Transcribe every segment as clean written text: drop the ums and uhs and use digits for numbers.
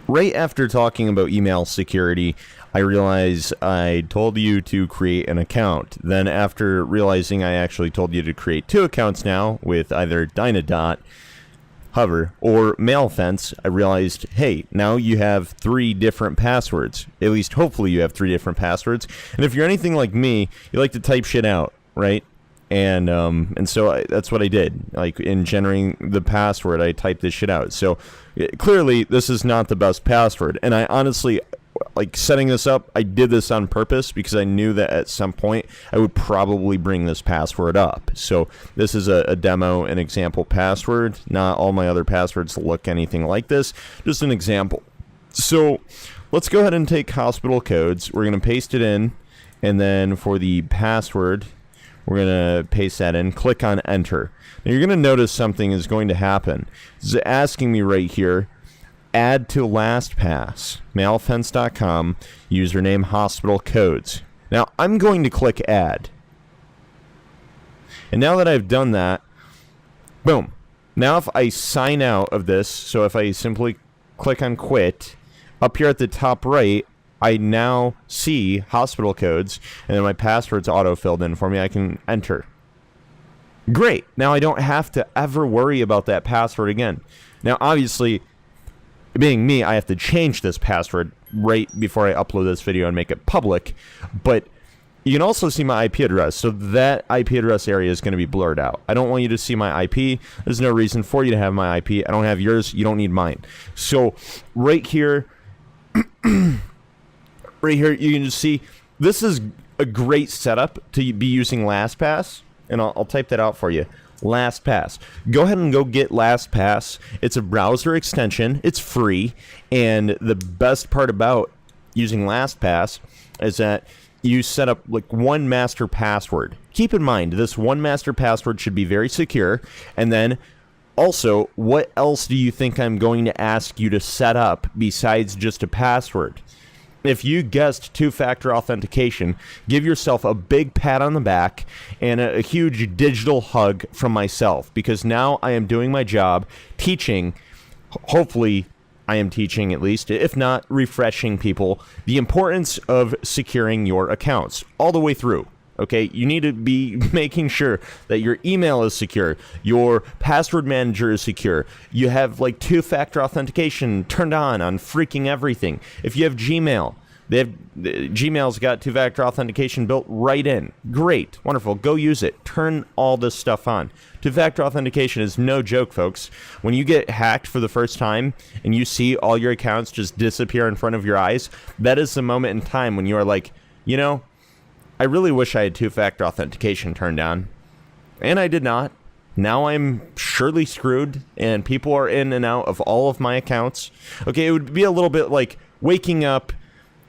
Right after talking about email security, I realized I told you to create an account. Then after realizing I actually told you to create two accounts now with either Dynadot, Hover, or MailFence, I realized, hey, now you have three different passwords. At least hopefully you have three different passwords. And if you're anything like me, you like to type shit out, right? And so that's what I did. Like, in generating the password, I typed this shit out. So clearly this is not the best password. And I honestly, like, setting this up, I did this on purpose because I knew that at some point I would probably bring this password up. So this is a demo, an example password. Not all my other passwords look anything like this, just an example. So let's go ahead and take hospital codes. We're going to paste it in, and then for the password, we're going to paste that in, click on enter. Now you're going to notice something is going to happen. It's asking me right here, add to LastPass, mailfence.com, username hospital codes. Now I'm going to click add. And now that I've done that, boom. Now if I sign out of this, so if I simply click on quit, up here at the top right, I now see hospital codes, and then my password's auto-filled in for me. I can enter. Great. Now I don't have to ever worry about that password again. Now, obviously, being me, I have to change this password right before I upload this video and make it public, but you can also see my IP address, so that IP address area is going to be blurred out. I don't want you to see my IP. There's no reason for you to have my IP. I don't have yours. You don't need mine. So right here, right here, you can just see this is a great setup to be using LastPass, and I'll type that out for you. LastPass. Go ahead and go get LastPass. It's a browser extension. It's free, and the best part about using LastPass is that you set up like one master password. Keep in mind, this one master password should be very secure, and then also, what else do you think I'm going to ask you to set up besides just a password? If you guessed two-factor authentication, give yourself a big pat on the back and a huge digital hug from myself, because now I am doing my job teaching, hopefully I am teaching at least, if not refreshing people, the importance of securing your accounts all the way through. Okay, you need to be making sure that your email is secure, your password manager is secure, you have like two-factor authentication turned on freaking everything. If you have Gmail, Gmail's got two-factor authentication built right in. Great, wonderful, go use it. Turn all this stuff on. Two-factor authentication is no joke, folks. When you get hacked for the first time and you see all your accounts just disappear in front of your eyes, that is the moment in time when you are like, you know, I really wish I had two-factor authentication turned on, and I did not. Now I'm surely screwed, and people are in and out of all of my accounts. Okay, it would be a little bit like waking up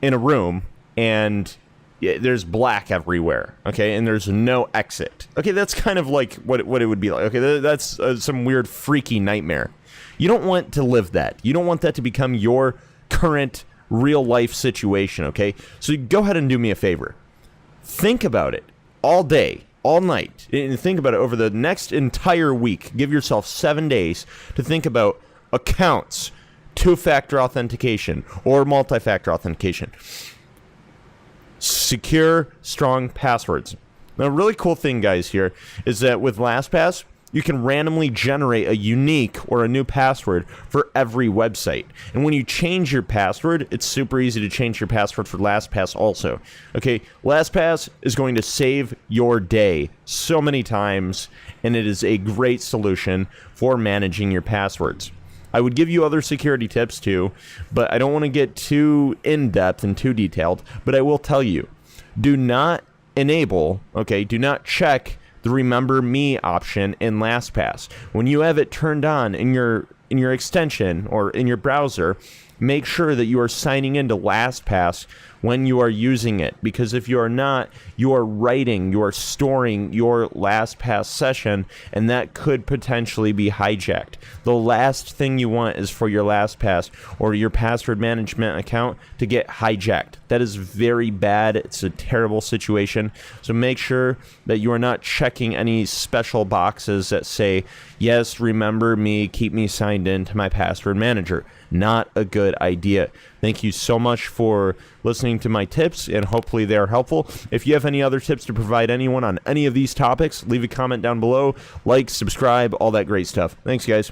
in a room, and there's black everywhere, okay, and there's no exit. Okay, that's kind of like what it would be like. Okay, that's some weird, freaky nightmare. You don't want to live that. You don't want that to become your current real-life situation, okay? So go ahead and do me a favor. Think about it all day, all night, and think about it over the next entire week. Give yourself 7 days to think about accounts, two-factor authentication, or multi-factor authentication. Secure, strong passwords. Now, a really cool thing, guys, here is that with LastPass, you can randomly generate a unique or a new password for every website. And when you change your password, it's super easy to change your password for LastPass also. Okay, LastPass is going to save your day so many times, and it is a great solution for managing your passwords. I would give you other security tips too, but I don't want to get too in-depth and too detailed, but I will tell you, do not enable, okay, do not check the Remember Me option in LastPass. When you have it turned on in your extension or in your browser, make sure that you are signing into LastPass when you are using it, because if you are not, you are storing your LastPass session, and that could potentially be hijacked. The last thing you want is for your LastPass or your password management account to get hijacked. That is very bad. It's a terrible situation. So make sure that you are not checking any special boxes that say, yes, remember me, keep me signed in to my password manager. Not a good good idea. Thank you so much for listening to my tips, and hopefully they're helpful. If you have any other tips to provide anyone on any of these topics, leave a comment down below, like, subscribe, all that great stuff. Thanks, guys.